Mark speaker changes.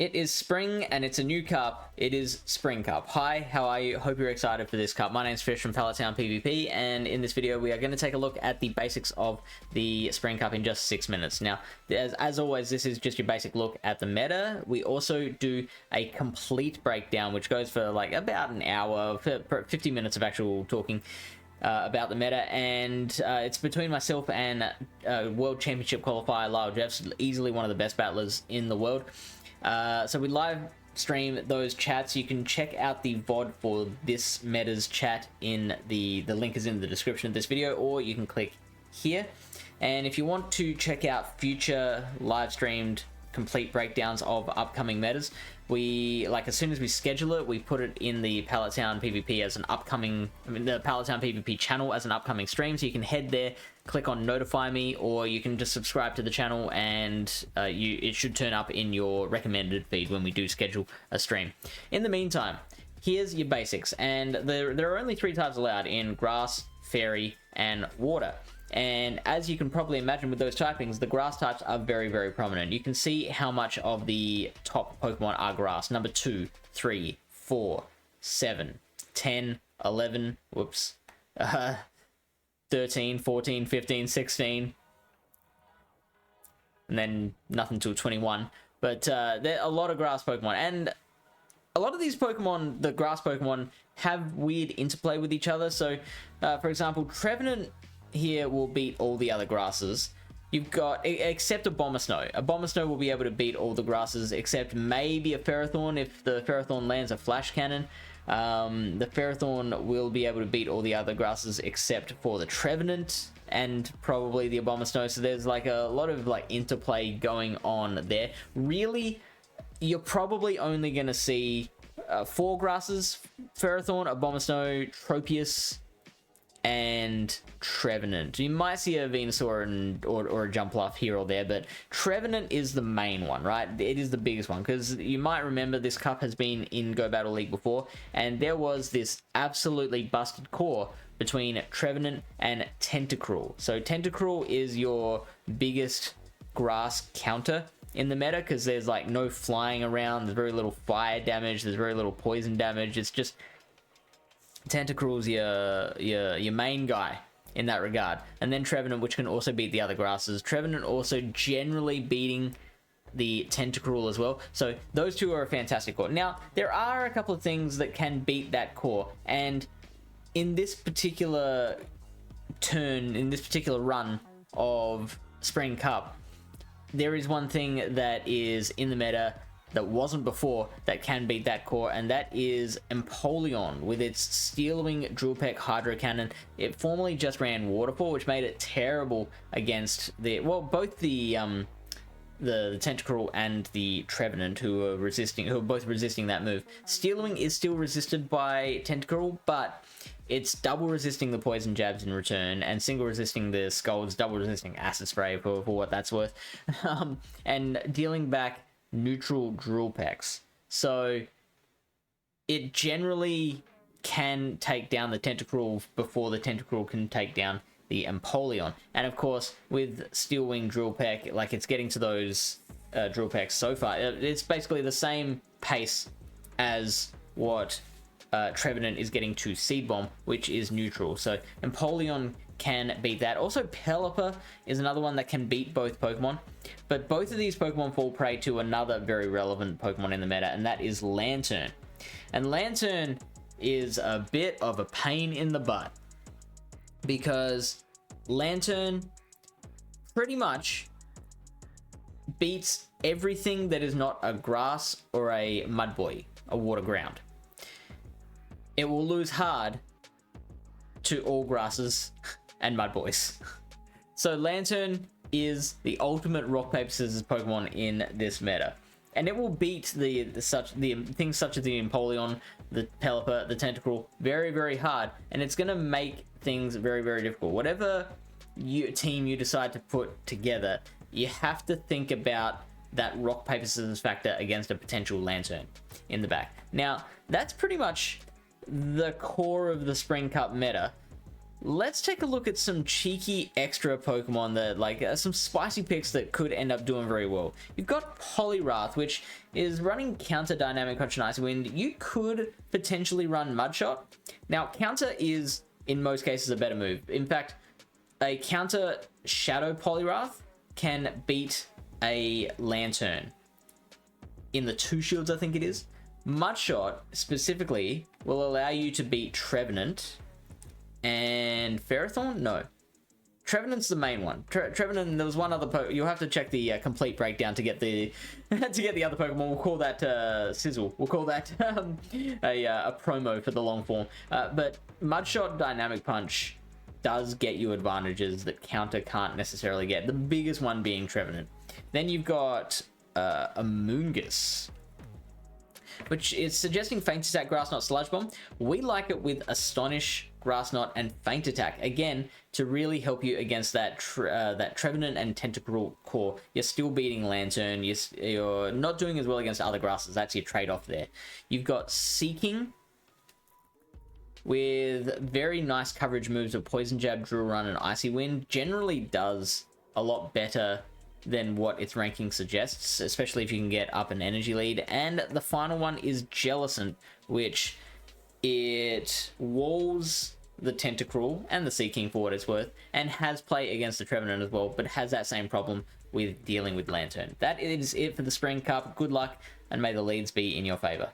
Speaker 1: It is spring and it's a new cup. It is Spring Cup. Hi, how are you? Hope you're excited for this cup. My name's Fish from Pallet Town PvP, and in this video we are going to take a look at the basics of the Spring Cup in just 6 minutes. Now, as always, this is just your basic look at the meta. We also do a complete breakdown, which goes for like about an hour, 50 minutes of actual talking about the meta, and it's between myself and World Championship qualifier Lyle Jeffs, easily one of the best battlers in the world. So we live stream those chats. You can check out the VOD for this meta's chat in the link is in the description of this video, or you can click here. And if you want to check out future live streamed complete breakdowns of upcoming metas, we, like, as soon as we schedule it, we put it in the Pallet Town PvP as an upcoming, the Pallet Town PvP channel as an upcoming stream. So you can head there, click on notify me, or you can just subscribe to the channel, and it should turn up in your recommended feed when we do schedule a stream. In the meantime, here's your basics, and there are only 3 types allowed in grass, fairy, and water. And as you can probably imagine with those typings, the grass types are very, very prominent. You can see how much of the top Pokemon are grass. Number 2, 3, 4, 7, 10, 11, whoops, 13, 14, 15, 16, and then nothing till 21. But there are a lot of grass Pokemon, and a lot of these Pokemon, the grass Pokemon, have weird interplay with each other. So, for example, Trevenant here will beat all the other grasses. You've got, except a Abomasnow. A Abomasnow will be able to beat all the grasses, except maybe a Ferrothorn if the Ferrothorn lands a Flash Cannon. The Ferrothorn will be able to beat all the other grasses except for the Trevenant and probably the Abomasnow. So there's like a lot of like interplay going on there. Really, you're probably only going to see 4 grasses: Ferrothorn, Abomasnow, Tropius, and Trevenant. You might see a Venusaur or a Jumpluff here or there, but Trevenant is the main one, right? It is the biggest one, because you might remember this cup has been in Go Battle League before, and there was this absolutely busted core between Trevenant and Tentacruel. So Tentacruel is your biggest grass counter in the meta, because there's like no flying around, there's very little fire damage, there's very little poison damage. It's just Tentacruel's your main guy in that regard. And then Trevenant, which can also beat the other grasses. Trevenant also generally beating the Tentacruel as well. So those two are a fantastic core. Now, there are a couple of things that can beat that core, and in this particular turn, in this particular run of Spring Cup, there is one thing that is in the meta that wasn't before that can beat that core, and that is Empoleon with its Steel Wing Drill Peck Hydro Cannon. It formerly just ran Waterfall, which made it terrible against the, well, both the Tentacruel and the Trevenant, who are both resisting that move. Steel Wing is still resisted by Tentacruel, but it's double resisting the poison jabs in return, and single resisting the Scalds, double resisting Acid Spray for what that's worth, and dealing back neutral drill packs. So it generally can take down the Tentacruel before the Tentacruel can take down the Empoleon. And of course, with Steel Wing Drill Peck, like, it's getting to those drill packs so far. It's basically the same pace as what Trevenant is getting to Seed Bomb, which is neutral. So Empoleon can beat that. Also, Pelipper is another one that can beat both Pokemon, but both of these Pokemon fall prey to another very relevant Pokemon in the meta, and that is Lantern. And Lantern is a bit of a pain in the butt, because Lantern pretty much beats everything that is not a grass or a mud boy, a water ground. It will lose hard to all grasses and mud boys. So Lantern is the ultimate rock paper scissors Pokemon in this meta, and it will beat the things such as the Empoleon, the Pelipper, the Tentacruel very, very hard, and it's gonna make things very, very difficult. Whatever team you decide to put together, you have to think about that rock paper scissors factor against a potential Lantern in the back. Now, that's pretty much the core of the Spring Cup meta. let's take a look at some cheeky extra Pokemon that, like, some spicy picks that could end up doing very well. You've got Poliwrath, which is running Counter Dynamic Punch and Icy Wind. You could potentially run Mudshot. Now, Counter is, in most cases, a better move. In fact, a Counter Shadow Poliwrath can beat a Lantern in the 2 shields, I think it is. Mudshot, specifically, will allow you to beat Trevenant and Ferrothorn? No. Trevenant's the main one. Trevenant, there was one other you'll have to check the complete breakdown to get the to get the other Pokemon. We'll call that Sizzle. We'll call that a promo for the long form. But Mudshot Dynamic Punch does get you advantages that Counter can't necessarily get. The biggest one being Trevenant. Then you've got a Moongus, which is suggesting Feint Attack, Grass Knot, Sludge Bomb. We like it with Astonish, Grass Knot, and Feint Attack, again, to really help you against that Trevenant and Tentacle core. You're still beating Lantern, you're not doing as well against other grasses. That's your trade-off there. You've got Seeking, with very nice coverage moves of Poison Jab, Drill Run, and Icy Wind. Generally does a lot better than what its ranking suggests, especially if you can get up an energy lead. And the final one is Jellicent, which it walls the Tentacruel and the Seeking for what it's worth, and has play against the Trevenant as well, but has that same problem with dealing with Lantern. That is it for the Spring Cup. Good luck, and may the leads be in your favor.